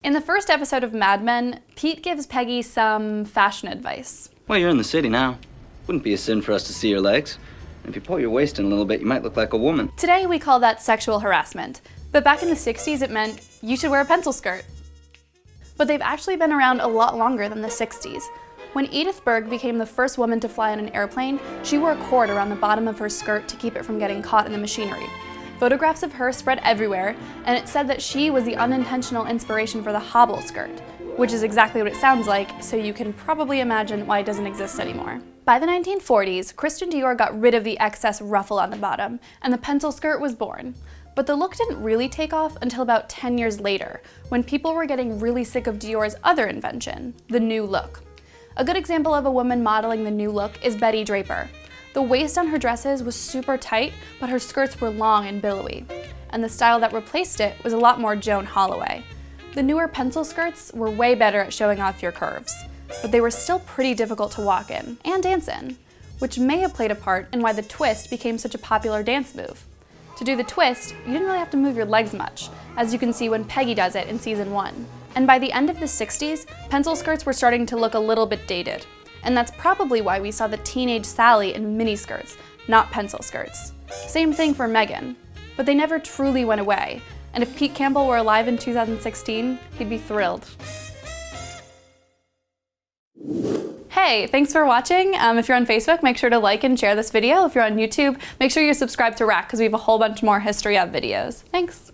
In the first episode of Mad Men, Pete gives Peggy some fashion advice. Well, you're in the city now. Wouldn't be a sin for us to see your legs. And if you pull your waist in a little bit, you might look like a woman. Today we call that sexual harassment, but back in the 60s it meant you should wear a pencil skirt. But they've actually been around a lot longer than the 60s. When Edith Berg became the first woman to fly on an airplane, she wore a cord around the bottom of her skirt to keep it from getting caught in the machinery. Photographs of her spread everywhere, and it said that she was the unintentional inspiration for the hobble skirt, which is exactly what it sounds like, so you can probably imagine why it doesn't exist anymore. By the 1940s, Christian Dior got rid of the excess ruffle on the bottom, and the pencil skirt was born. But the look didn't really take off until about 10 years later, when people were getting really sick of Dior's other invention, the new look. A good example of a woman modeling the new look is Betty Draper. The waist on her dresses was super tight, but her skirts were long and billowy. And the style that replaced it was a lot more Joan Holloway. The newer pencil skirts were way better at showing off your curves, but they were still pretty difficult to walk in and dance in, which may have played a part in why the twist became such a popular dance move. To do the twist, you didn't really have to move your legs much, as you can see when Peggy does it in season 1. And by the end of the 60s, pencil skirts were starting to look a little bit dated. And that's probably why we saw the teenage Sally in miniskirts, not pencil skirts. Same thing for Megan. But they never truly went away, and if Pete Campbell were alive in 2016, he'd be thrilled. Hey, thanks for watching. If you're on Facebook, make sure to like and share this video. If you're on YouTube, make sure you subscribe to Rack, because we have a whole bunch more History Up videos. Thanks.